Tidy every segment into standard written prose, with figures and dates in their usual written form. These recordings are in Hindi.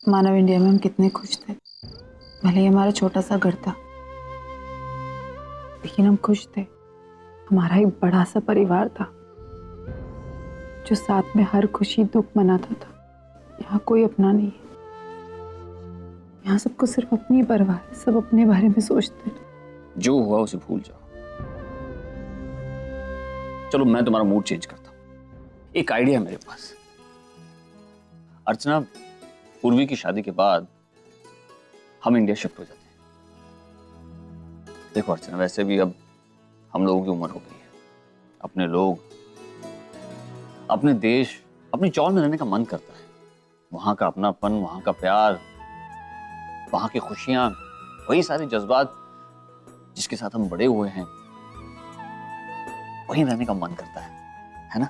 मानव इंडिया में हम कितने खुश थे। भले ही हमारा छोटा सा घर था, लेकिन हम खुश थे। हमारा एक बड़ा सा परिवार था जो साथ में हर खुशी दुख मनाता था। यहाँ कोई अपना नहीं है। यहाँ सबको सिर्फ अपनी परवाह है, सब अपने बारे में सोचते हैं। जो हुआ उसे भूल जाओ। चलो मैं तुम्हारा मूड चेंज करता हूँ। एक आइडिया है मेरे पास। अर्चना, पूर्वी की शादी के बाद हम इंडिया शिफ्ट हो जाते हैं। देखो अर्चना, वैसे भी अब हम लोगों की उम्र हो गई है। अपने लोग, अपने देश, अपनी चौल में रहने का मन करता है। वहां का अपनापन, वहां का प्यार, वहां की खुशियां, वही सारे जज्बात जिसके साथ हम बड़े हुए हैं, वहीं रहने का मन करता है ना?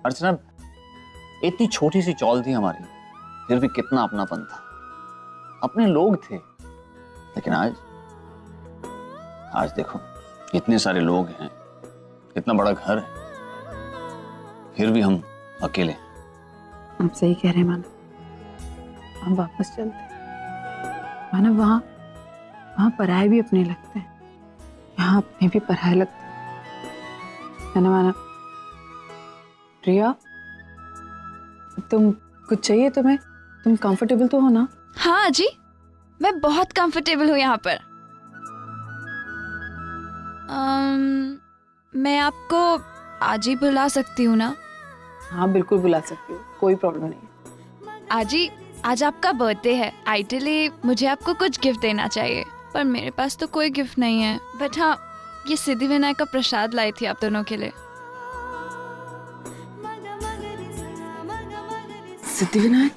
अर्चना, इतनी छोटी सी चौल थी हमारी, फिर भी कितना अपनापन था, अपने लोग थे। लेकिन आज देखो, इतने सारे लोग हैं, इतना बड़ा घर है, फिर भी हम अकेले हैं। आप सही कह रहे हैं मानव। हम वापस चलते हैं। मानव, वहाँ पराये भी अपने लगते हैं, यहाँ अपने भी पराये लगते हैं, है ना मानव? प्रिया, तुम कुछ चाहिए तुम्हें? तुम कंफर्टेबल तो हो ना? हाँ जी, मैं बहुत कंफर्टेबल हूँ यहाँ पर। मैं आपको आज ही बुला सकती हूँ ना? हाँ बिल्कुल बुला सकती हो, कोई प्रॉब्लम नहीं। आज आपका बर्थडे है। आइडियली मुझे आपको कुछ गिफ्ट देना चाहिए, पर मेरे पास तो कोई गिफ्ट नहीं है। बट हाँ, ये सिद्धिविनायक का प्रसाद लाई थी आप दोनों के लिए। सिद्धिविनायक?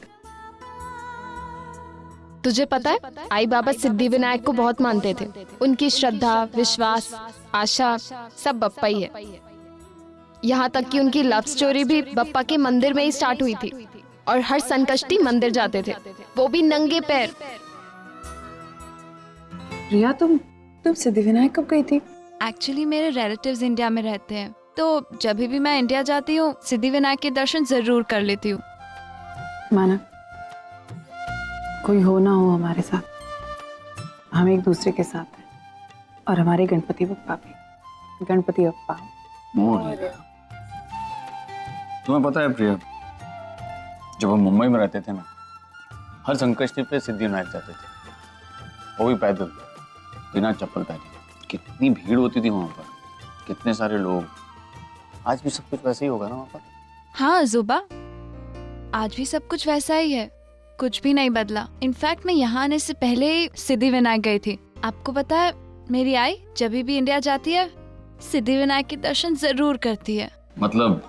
तुझे पता है, आई बाबा सिद्धिविनायक को बहुत मानते थे। उनकी श्रद्धा, विश्वास, आशा सब बप्पा ही है। यहाँ तक कि उनकी लव स्टोरी भी बप्पा के मंदिर में ही स्टार्ट हुई थी और हर संकष्टी मंदिर जाते थे, वो भी नंगे पैर। प्रिया, तुम सिद्धिविनायक कब गई थी? एक्चुअली मेरे रिलेटिव्स इंडिया में रहते हैं, तो जब भी मैं इंडिया जाती हूँ सिद्धिविनायक के दर्शन जरूर कर लेती हूँ। माना, कोई हो ना हो हमारे साथ, हम एक दूसरे के साथ हैं। और हमारे गणपति बप्पा भी। गणपति बप्पा। तुम्हें पता है प्रिया, जब हम मुंबई में रहते थे ना, हर संकष्टी पे सिद्धिविनायक जाते थे, वो भी पैदल, बिना चप्पल पहने। कितनी भीड़ होती थी वहां पर, कितने सारे लोग। आज भी सब कुछ वैसे ही होगा ना वहां पर? हाँ जुबा, आज भी सब कुछ वैसा ही है, कुछ भी नहीं बदला। इनफैक्ट मैं यहाँ आने से पहले ही सिद्धिविनायक गई थी। आपको पता है, मेरी आई जब भी इंडिया जाती है सिद्धिविनायक के दर्शन जरूर करती है। मतलब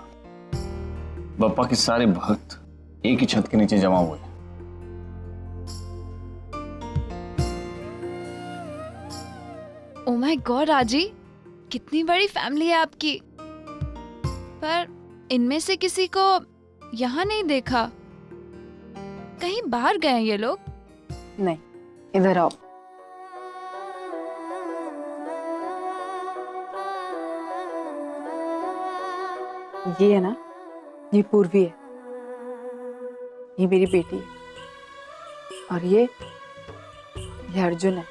बप्पा के सारे भक्त एक ही छत के नीचे जमा हुए हैं। ओह माय गॉड आजी, कितनी बड़ी फैमिली है आपकी। पर इनमें से किसी को यहाँ नहीं देखा। कहीं बाहर गए ये लोग? नहीं, इधर आओ। ये है ना, ये पूर्वी है, ये मेरी बेटी है, और ये अर्जुन है,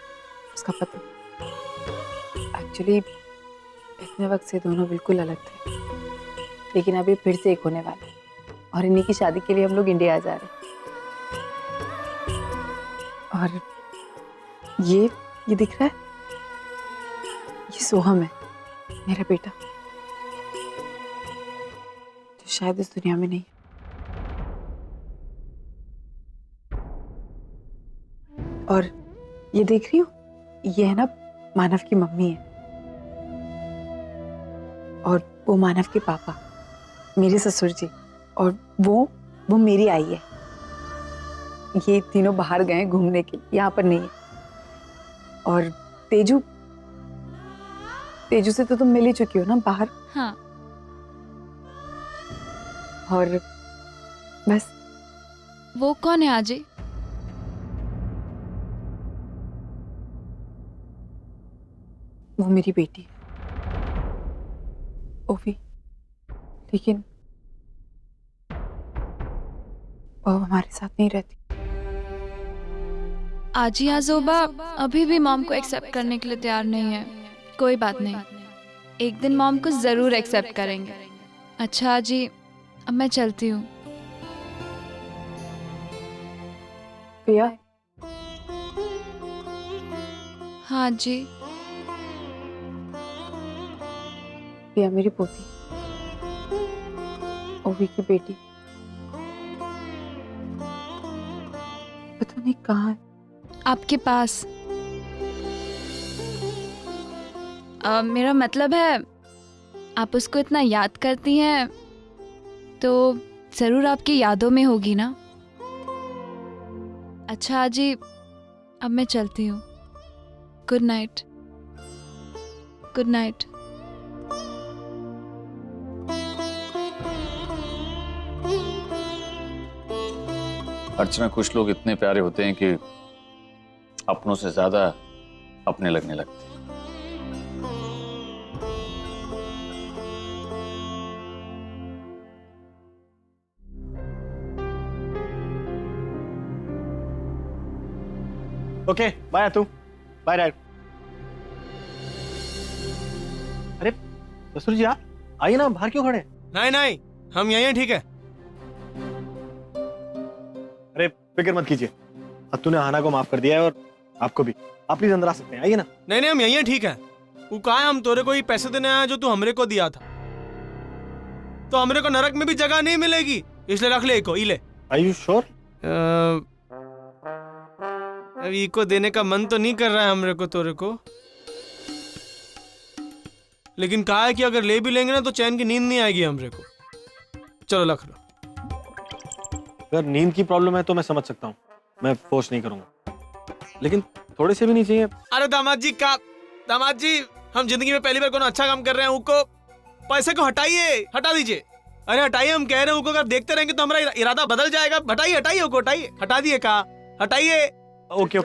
उसका पति। एक्चुअली इतने वक्त से दोनों बिल्कुल अलग थे, लेकिन अब ये फिर से एक होने वाले हैं, और इन्हीं की शादी के लिए हम लोग इंडिया आ जा रहे हैं। और ये दिख रहा है, ये सोहम है, मेरा बेटा, जो शायद इस दुनिया में नहीं है। और ये देख रही हो, ये है ना मानव की मम्मी है, और वो मानव के पापा, मेरे ससुर जी, और वो मेरी आई है। ये तीनों बाहर गए घूमने के लिए, यहाँ पर नहीं है। और तेजू से तो तुम मिल ही चुकी हो ना बाहर। हाँ। और बस। वो कौन है आजी? वो मेरी बेटी है, ओवी, लेकिन वो हमारे साथ नहीं रहती। आजी आजोबा अभी भी मॉम को एक्सेप्ट करने के लिए तैयार नहीं है। कोई बात नहीं, एक दिन मॉम को जरूर एक्सेप्ट करेंगे। अच्छा आजी, अब मैं चलती हूँ। पिया, हाँ जी। पिया मेरी पोती, ओवी की बेटी, पता नहीं कहाँ है। आपके पास। मेरा मतलब है, आप उसको इतना याद करती हैं तो जरूर आपकी यादों में होगी ना। अच्छा आजी, अब मैं चलती हूँ। Good night. Good night. Archana, कुछ लोग इतने प्यारे होते हैं कि अपनों से ज्यादा अपने लगने लगते हैं। ओके, बाय तू, बाय डैड। अरे ससुर जी, आप आइए ना, बाहर क्यों खड़े? नहीं नहीं, हम यहीं हैं, ठीक है। अरे फिक्र मत कीजिए, अत्तू ने हाना को माफ कर दिया है और आपको भी। आप प्लीज अंदर आ सकते हैं, आइए ना। नहीं नहीं, हम यहीं हैं, ठीक है। वो कहा है, हम तोरे को ही पैसे देने आए जो तू हमरे को दिया था, तो हमरे को नरक में भी जगह नहीं मिलेगी, इसलिए रख ले इको, ले। Are you sure? अब इको देने का मन तो नहीं कर रहा है हमरे को तोरे को, लेकिन कहा है कि अगर ले भी लेंगे ना तो चैन की नींद नहीं आएगी हमरे को। चलो रख लो। अगर नींद की प्रॉब्लम है तो मैं समझ सकता हूँ, मैं फोर्स नहीं करूंगा, लेकिन थोड़े से भी नहीं चाहिए? अरे दामाद जी, हम जिंदगी में पहली बार कोनो अच्छा काम कर रहे हैं, उनको पैसे को हटाइए, हटा दीजिए। अरे हटाइए, हम कह रहे हैं, उनको अगर देखते रहेंगे तो हमारा इरादा बदल जाएगा। हटाइए हटाइए उनको, हटाइए, हटा दिए, कहा हटाइए। ओके।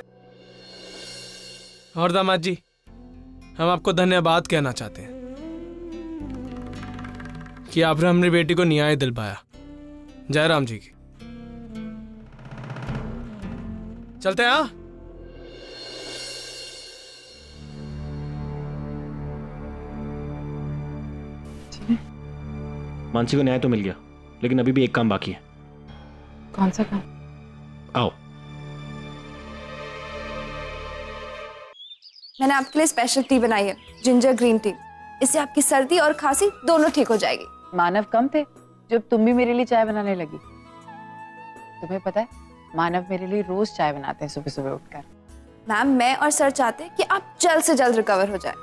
और दामाद जी, हम आपको धन्यवाद कहना चाहते हैं कि आपने अपनी बेटी को न्याय दिलवाया। जय राम जी की। चलते हैं। हाँ, मानसी को न्याय तो मिल गया, लेकिन अभी भी एक काम बाकी है। कौन सा काम? आओ। मैंने आपके लिए स्पेशल टी बनाई है, जिंजर ग्रीन टी। इससे आपकी सर्दी और खांसी दोनों ठीक हो जाएगी। मानव कम थे जब तुम भी मेरे लिए चाय बनाने लगी। तुम्हें पता है, मानव मेरे लिए रोज चाय बनाते हैं सुबह सुबह उठकर। मैम, मैं और सर चाहते हैं कि आप जल्द से जल्द रिकवर हो जाए।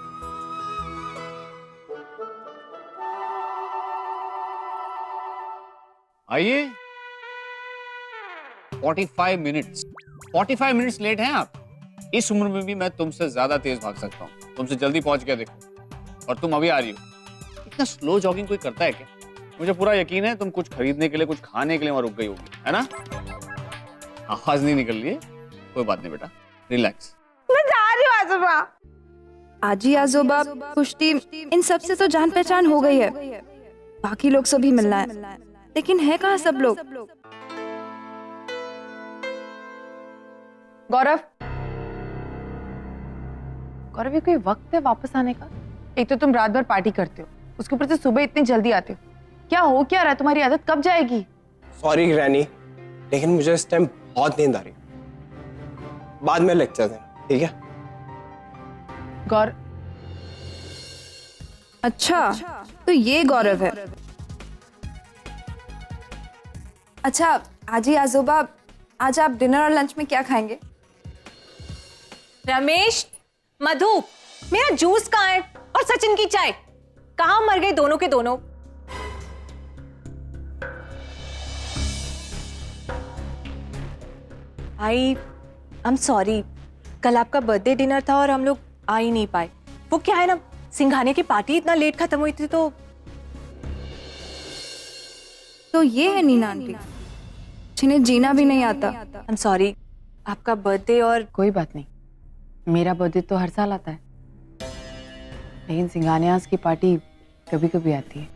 आइए। 45 मिनट्स लेट हैं आप। इस उम्र में भी मैं तुमसे ज्यादा तेज भाग सकता हूँ, तुमसे जल्दी पहुंच गया देखो, और तुम अभी आ रही हो। इतना स्लो जॉगिंग कोई करता है क्या? मुझे पूरा यकीन है तुम कुछ खरीदने के लिए, कुछ खाने के लिए वहां रुक गई होगी, है ना? आवाज नहीं निकल रही है, कोई बात नहीं बेटा, रिलैक्स। मैं जा रही हूँ आजोबा। आजी आजोबा, पुष्टि, इन सब से तो जान पहचान हो गई है। बाकी लोग से भी मिलना है, लेकिन है कहाँ सब लोग? गौरव, ये कोई वक्त है वापस आने का? एक तो तुम रात भर पार्टी करते हो, उसके ऊपर से सुबह इतनी जल्दी आते हो। क्या हो क्या रहा है? तुम्हारी आदत कब जाएगी? सॉरी ग्रैनी, लेकिन मुझे इस टाइम बहुत नींद आ रही। बाद में लेक्चर देना, ठीक है? गौरव। अच्छा, तो ये गौरव है। अच्छा आजी आजोबा, आज आप डिनर और लंच में क्या खाएंगे? रमेश, मधु, मेरा जूस कहाँ है? और सचिन की चाय कहाँ मर गए दोनों के दोनों? आई एम सॉरी, कल आपका बर्थडे डिनर था और हम लोग आ ही नहीं पाए। वो क्या है ना, सिंघानिया की पार्टी इतना लेट खत्म हुई थी तो ये है नीना आंटी, जिन्हें जीना भी नहीं आता। आई एम सॉरी, आपका बर्थडे और कोई बात नहीं, मेरा बर्थडे तो हर साल आता है, लेकिन सिंघानियाज की पार्टी कभी कभी आती है।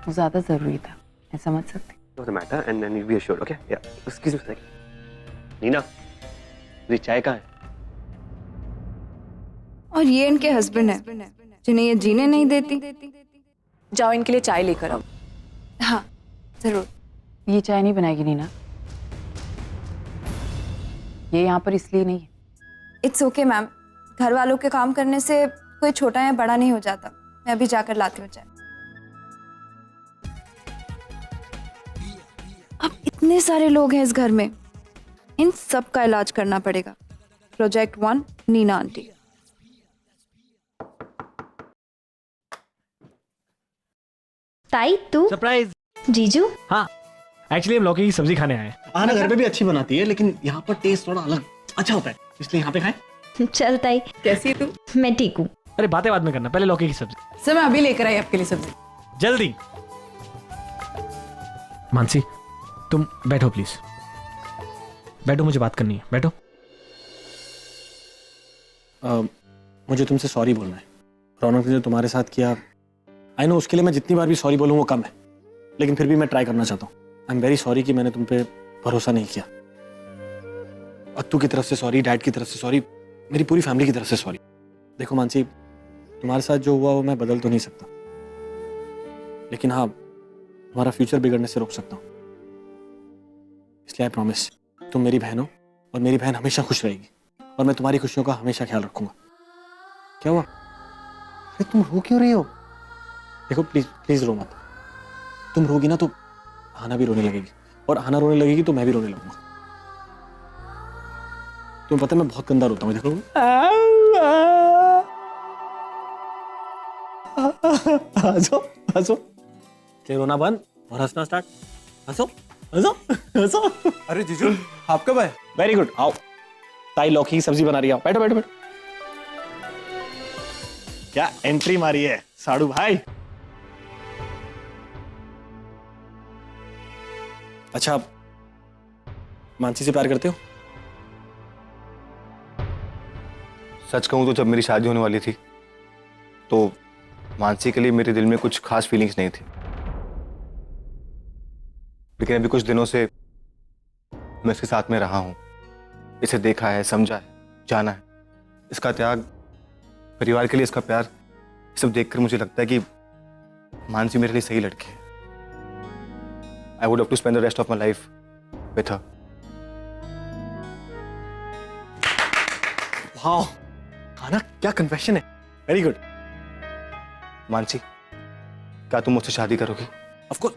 वो ज्यादा जरूरी था, मैं समझ सकती। Doesn't matter, and then you'll be assured. Okay? Yeah. Excuse me a second. Neena, मेरी चाय कहाँ है? और ये इनके हस्बैंड है जिन्हें ये जीने नहीं देती। जाओ इनके लिए चाय लेकर आओ। हाँ जरूर। ये चाय नहीं बनाएगी नीना, ये यहाँ पर इसलिए नहीं है। इट्स ओके मैम, घर वालों के काम करने से कोई छोटा या बड़ा नहीं हो जाता। मैं अभी जाकर लाती हूँ चाय। अब इतने सारे लोग हैं इस घर में, इन सब का इलाज करना पड़ेगा। Project 1 Neena aunty. ताई तू सरप्राइज। जीजू हाँ, एक्चुअली हम लौकी की सब्जी खाने आए हैं। आना घर पे भी अच्छी बनाती है, लेकिन यहाँ पर टेस्ट थोड़ा अलग अच्छा होता है, इसलिए यहाँ पे खाएं। चल ताई। कैसी है तू? मैं ठीक हूँ। अरे बातें बाद में करना, पहले लौकी की सब्जी। सर मैं अभी लेकर आई आपके लिए सब्जी। जल्दी। मानसी तुम बैठो प्लीज, बैठो, मुझे बात करनी है, बैठो। मुझे तुमसे सॉरी बोलना है। रौनक ने जो तुम्हारे साथ किया, आई नो उसके लिए मैं जितनी बार भी सॉरी बोलूँ वो कम है, लेकिन फिर भी मैं ट्राई करना चाहता हूँ। आई एम वेरी सॉरी कि मैंने तुम पे भरोसा नहीं किया। अत्तू की तरफ से सॉरी, डैड की तरफ से सॉरी, मेरी पूरी फैमिली की तरफ से सॉरी। देखो मानसी, तुम्हारे साथ जो हुआ वो मैं बदल तो नहीं सकता, लेकिन हाँ तुम्हारा फ्यूचर बिगड़ने से रोक सकता हूँ। इसलिए आई प्रॉमिस, तुम मेरी बहन हो और मेरी बहन हमेशा खुश रहेगी और मैं तुम्हारी खुशियों का हमेशा ख्याल रखूंगा। क्या हुआ? अरे तुम रो क्यों रही हो? देखो प्लीज प्लीज रो मत। तुम रोगी ना तो आना भी रोने लगेगी, और आना रोने लगेगी तो मैं भी रोने लगूंगा। तुम्हें पता है मैं बहुत गंदा रोता हूँ। देखो हंसो हंसो, रोना बंद और हंसना स्टार्ट। हंसो हंसो हंसो। अरे जीजू आप कब आए? वेरी गुड, आओ। ताई लौकी की सब्जी बना रही है, बैठो बैठो बैठो। क्या एंट्री मारी है साड़ू भाई। अच्छा, मानसी से प्यार करते हो? सच कहूं तो जब मेरी शादी होने वाली थी तो मानसी के लिए मेरे दिल में कुछ खास फीलिंग्स नहीं थी, लेकिन अभी कुछ दिनों से मैं इसके साथ में रहा हूं, इसे देखा है, समझा है, जाना है। इसका त्याग, परिवार के लिए इसका प्यार, सब देखकर मुझे लगता है कि मानसी मेरे लिए सही लड़की है। I would love to spend the rest of my life with her. वाह, आना क्या कन्फेशन है। Very good. मानसी, क्या तुम मुझसे शादी करोगी? Of course.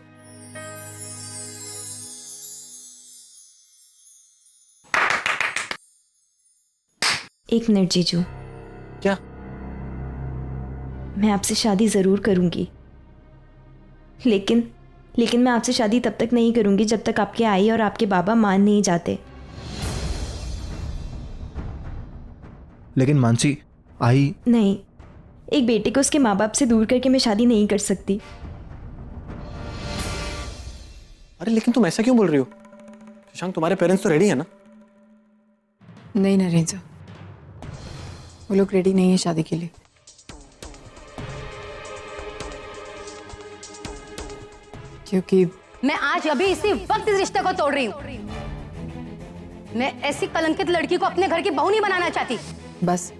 एक मिनट जीजू। क्या? मैं आपसे शादी जरूर करूंगी, लेकिन मैं आपसे शादी तब तक नहीं करूंगी जब तक आपके आई और आपके बाबा मान नहीं जाते। लेकिन मानसी, आई नहीं, एक बेटे को उसके माँ बाप से दूर करके मैं शादी नहीं कर सकती। अरे लेकिन तुम ऐसा क्यों बोल रही हो? शशांक, तुम्हारे पेरेंट्स तो रेडी है ना? नहीं नरेंद्र, वो लोग रेडी नहीं है शादी के लिए। क्योंकि मैं आज अभी इसी वक्त इस रिश्ते को तोड़ रही हूँ। मैं ऐसी कलंकित लड़की को अपने घर की बहू नहीं बनाना चाहती। बस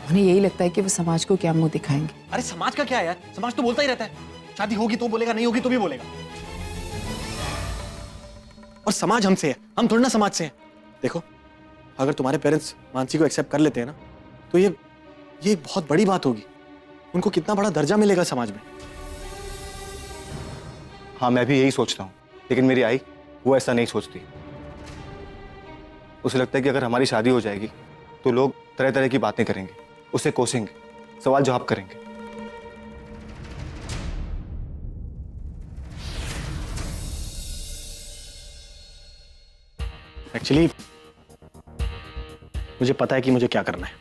उन्हें यही लगता है कि वो समाज को क्या मुंह दिखाएंगे। अरे समाज का क्या है यार, समाज तो बोलता ही रहता है, शादी होगी तो बोलेगा, नहीं होगी तो भी बोलेगा। और समाज हमसे है, हम थोड़ी ना समाज से हैं। देखो, अगर तुम्हारे पेरेंट्स मानसी को एक्सेप्ट कर लेते हैं ना, तो ये एक बहुत बड़ी बात होगी। उनको कितना बड़ा दर्जा मिलेगा समाज में। हाँ, मैं भी यही सोचता हूँ, लेकिन मेरी आई वो ऐसा नहीं सोचती। उसे लगता है कि अगर हमारी शादी हो जाएगी तो लोग तरह तरह की बातें करेंगे, उसे कोसेंगे, सवाल जवाब करेंगे। एक्चुअली मुझे पता है कि मुझे क्या करना है,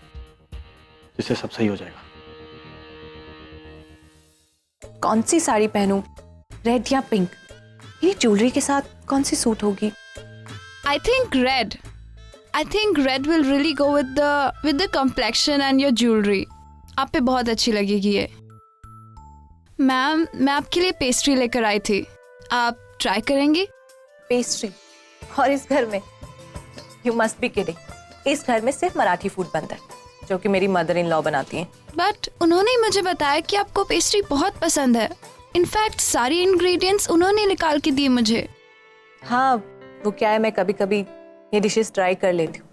जिससे सब सही हो जाएगा। कौन सी साड़ी पहनूं, रेड या पिंक? ये ज्वेलरी के साथ कौन सी सूट होगी? I think red. I think red will really go with the complexion and your jewelry. आप पे बहुत अच्छी लगेगी ये। मैम, मैं आपके लिए पेस्ट्री लेकर आई थी, आप ट्राई करेंगी? पेस्ट्री? और इस घर में? You must be kidding. इस घर में सिर्फ मराठी फूड बनता है, जो कि मेरी मदर इन लॉ बनाती हैं। बट उन्होंने ही मुझे बताया कि आपको पेस्ट्री बहुत पसंद है। इनफैक्ट सारी इंग्रेडिएंट्स उन्होंने निकाल के दिए मुझे। हाँ, वो क्या है, मैं कभी कभी ये डिशेस ट्राई कर लेती हूँ,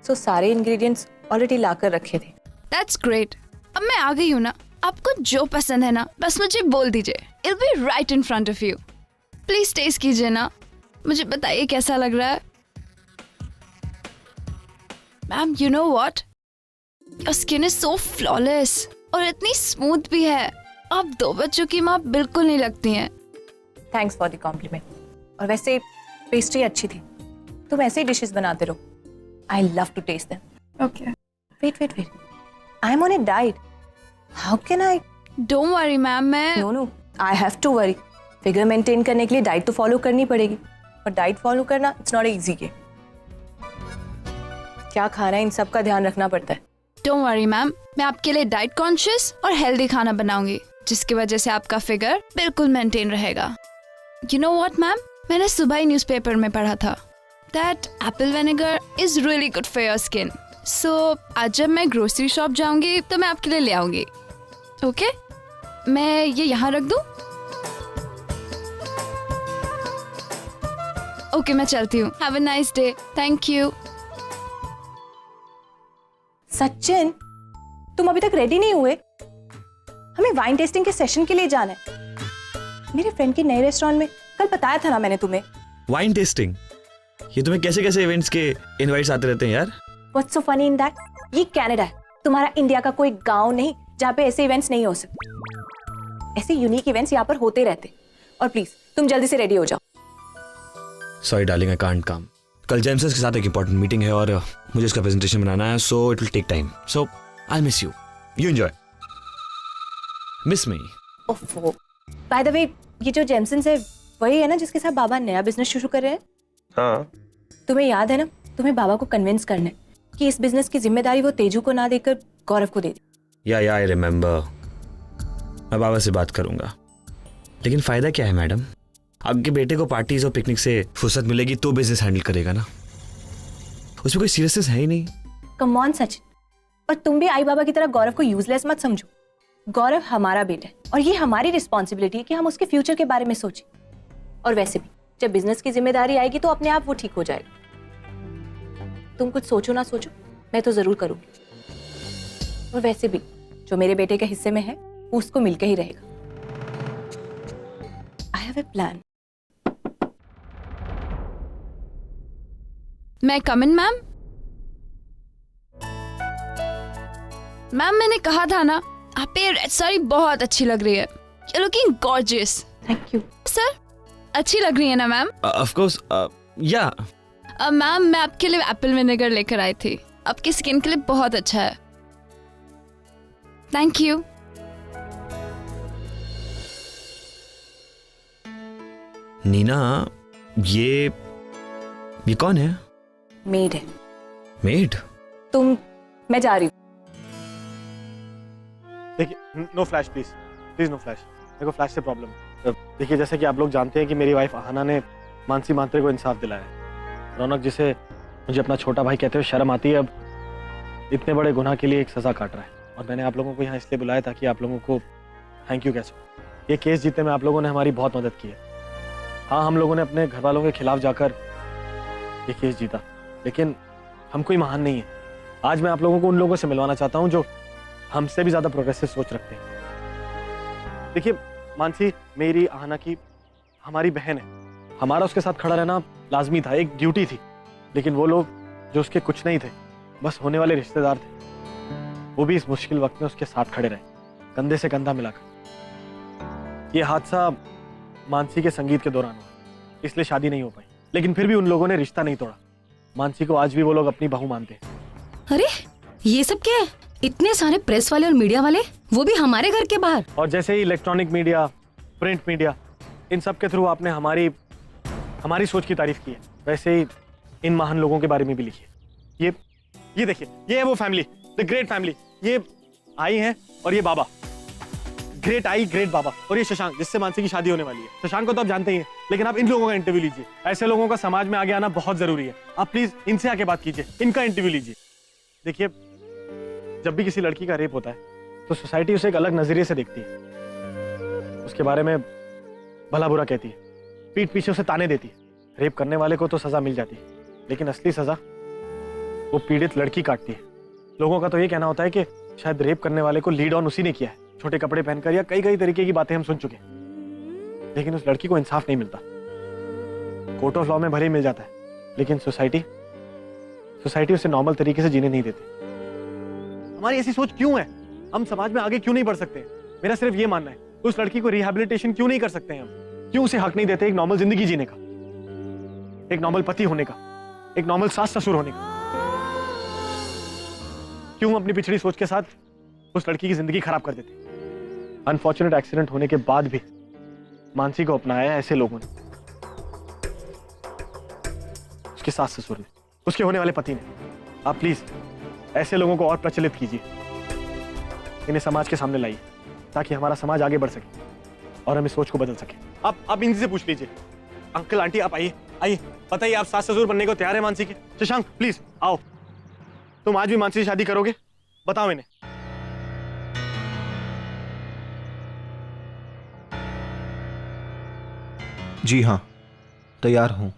सो सारे इंग्रेडिएंट्स ऑलरेडी ला कर रखे थे। That's great. अब मैं आ गई हूँ ना, आपको जो पसंद है ना बस मुझे बोल दीजिए, it be right in front of you. Please test कीजिए ना, मुझे बताइए कैसा लग रहा है। Ma'am you know what, your skin is so flawless और इतनी स्मूथ भी है। आप 2 बच्चों की माँ बिल्कुल नहीं लगती हैं। Thanks for the compliment. और वैसे पेस्ट्री अच्छी थी, तुम ऐसे ही डिशेस बनाते रहो। I love to taste them. Okay. Wait, I am on a diet, how can I? Don't worry ma'am, मैं no, I have to worry. Figure maintain करने के लिए डाइट तो फॉलो करनी पड़ेगी, और डाइट फॉलो करना इट्स नॉट इजी गेम। क्या खाना है इन सब का ध्यान रखना पड़ता है। डोंट वरी मैम, मैं आपके लिए डाइट कॉन्शियस और हेल्दी खाना बनाऊंगी, जिसकी वजह से आपका फिगर बिल्कुल मेंटेन रहेगा। यू नो व्हाट मैम, मैंने सुबह ही न्यूज़पेपर में पढ़ा था that apple vinegar is really good for your skin. So आज जब मैं ग्रोसरी शॉप जाऊंगी तो मैं आपके लिए ले आऊंगी। ओके, मैं ये यहाँ रख दूं? ओके, मैं चलती हूँ। Have a nice day. Thank you. Sachin, तुम अभी तक रेडी नहीं हुए? हमें वाइन टेस्टिंग के सेशन के लिए जाना है, मेरे फ्रेंड के नए रेस्टोरेंट में। कल बताया था ना मैंने तुम्हें। Wine tasting? ये तुम्हें कैसे कैसे इवेंट्स के इनवाइट्स आते रहते हैं यार। What's so funny in that? ये कनाडा है, तुम्हारा इंडिया का कोई गांव नहीं जहाँ पे ऐसे इवेंट्स नहीं हो सकते। ऐसे यूनिक इवेंट्स यहाँ पर होते रहते। और प्लीज तुम जल्दी से रेडी हो जाओ। Sorry darling, I can't come. कल जेम्स के साथ एक इंपॉर्टेंट मीटिंग है और मुझे इसका प्रेजेंटेशन बनाना है, so it will take time. So I miss you. You enjoy. Miss me. ओफो, बाय द वे, ये जो जेम्सन्स है वही है ना जिसके साथ बाबा नया बिजनेस शुरू कर रहे हैं? हाँ। तुम्हें याद है ना, तुम्हें बाबा को कन्विंस करना है कि इस बिजनेस की जिम्मेदारी वो तेजू को ना देकर गौरव को दे दे। या आई रिमेम्बर। मैं बाबा से बात करूंगा। लेकिन फायदा क्या है मैडम? आपके बेटे को पार्टीज और पिकनिक से फुर्सत मिलेगी तो बिजनेस हैंडल करेगा ना, उसमें कोई सीरियसनेस है ही नहीं। कम ऑन सचिन, और तुम भी आई बाबा की तरह गौरव को यूजलेस मत समझो। गौरव हमारा बेटा है और ये हमारी रिस्पॉन्सिबिलिटी है कि हम उसके फ्यूचर के बारे में सोचें। और वैसे भी जब बिजनेस की जिम्मेदारी आएगी तो अपने आप वो ठीक हो जाएगा। तुम कुछ सोचो ना सोचो, मैं तो जरूर करूंगी। और वैसे भी जो मेरे बेटे के हिस्से में है वो उसको मिलके ही रहेगा। I have a plan. मैं कम इन मैम? मैम मैंने कहा था ना, आप ये रेड साड़ी बहुत अच्छी लग रही है। You're looking gorgeous. Thank you sir. अच्छी लग रही है ना मैम? ऑफ कोर्स, या। मैम मैं आपके लिए एप्पल विनेगर लेकर आई थी, आपकी स्किन के लिए बहुत अच्छा है। Thank you. नीना, ये कौन है? मेड है। मेड? मैं जा रही हूँ। देखिए, no flash please no flash. मेरे को फ्लैश से प्रॉब्लम है। देखिए, जैसे कि आप लोग जानते हैं कि मेरी वाइफ आहाना ने मानसी मात्रे को इंसाफ दिलाया है। रौनक, जिसे मुझे अपना छोटा भाई कहते हुए शर्म आती है, अब इतने बड़े गुनाह के लिए एक सजा काट रहा है। और मैंने आप लोगों को यहाँ इसलिए बुलाया ताकि आप लोगों को थैंक यू कह सकूं। ये केस जीतने में आप लोगों ने हमारी बहुत मदद की है। हाँ, हम लोगों ने अपने घर वालों के खिलाफ जाकर ये केस जीता, लेकिन हम कोई महान नहीं है। आज मैं आप लोगों को उन लोगों से मिलवाना चाहता हूँ जो हमसे भी ज्यादा प्रोग्रेसिव सोच रखते हैं। देखिए मानसी, मेरी आहाना की हमारी बहन है। हमारा उसके साथ खड़ा रहना लाजमी था, एक ड्यूटी थी। लेकिन वो लोग जो उसके कुछ नहीं थे, बस होने वाले रिश्तेदार थे, वो भी इस मुश्किल वक्त में उसके साथ खड़े रहे, कंधे से कंधा मिलाकर। ये हादसा मानसी के संगीत के दौरान हुआ, इसलिए शादी नहीं हो पाई। लेकिन फिर भी उन लोगों ने रिश्ता नहीं तोड़ा। मानसी को आज भी वो लोग अपनी बहू मानते हैं। अरे ये सब क्या है? इतने सारे प्रेस वाले और मीडिया वाले, वो भी हमारे घर के बाहर। और जैसे ही इलेक्ट्रॉनिक मीडिया, प्रिंट मीडिया, इन सब के थ्रू आपने हमारी सोच की तारीफ की है, वैसे ही इन महान लोगों के बारे में भी लिखी है। ये देखिए, ये है वो फैमिली, द ग्रेट फैमिली। ये आई हैं और ये बाबा, ग्रेट आई ग्रेट बाबा। और ये शशांक जिससे मानसी की शादी होने वाली है, शशांक को तो आप जानते ही हैं, लेकिन आप इन लोगों का इंटरव्यू लीजिए। ऐसे लोगों का समाज में आगे आना बहुत जरूरी है। आप प्लीज इनसे आके बात कीजिए, इनका इंटरव्यू लीजिए। देखिए, जब भी किसी लड़की का रेप होता है तो सोसाइटी उसे एक अलग नजरिए से देखती है, उसके बारे में भला बुरा कहती है, पीठ पीछे उसे ताने देती है। रेप करने वाले को तो सजा मिल जाती है, लेकिन असली सजा वो पीड़ित लड़की काटती है। लोगों का तो ये कहना होता है कि शायद रेप करने वाले को लीड ऑन उसी ने किया है, छोटे कपड़े पहनकर, या कई कई तरीके की बातें हम सुन चुके हैं। लेकिन उस लड़की को इंसाफ नहीं मिलता। कोर्ट ऑफ लॉ में भले ही मिल जाता है, लेकिन सोसाइटी उसे नॉर्मल तरीके से जीने नहीं देती। हमारी ऐसी सोच क्यों है? हम समाज में आगे क्यों नहीं बढ़ सकते? मेरा सिर्फ ये मानना है, उस लड़की को रिहैबिलिटेशन क्यों नहीं कर सकते हैं हम? क्यों उसे हक नहीं देते एक नॉर्मल जिंदगी जीने का, एक नॉर्मल पति होने का, एक नॉर्मल सास ससुर होने का? क्यों अपनी पिछड़ी सोच के साथ उस लड़की की जिंदगी खराब कर देते? अनफॉर्चुनेट एक्सीडेंट होने के बाद भी मानसी को अपनाया ऐसे लोगों ने, उसके सास ससुर ने, उसके होने वाले पति ने। आप प्लीज ऐसे लोगों को और प्रचलित कीजिए, इन्हें समाज के सामने लाइए, ताकि हमारा समाज आगे बढ़ सके और हम इस सोच को बदल सके। आप इनसे पूछ लीजिए। अंकल आंटी आप आइए, आइए, बताइए आप सास ससुर बनने को तैयार है मानसी के? शशांक प्लीज आओ, तुम आज भी मानसी से शादी करोगे? बताओ इन्हें। जी हाँ, तैयार हूं।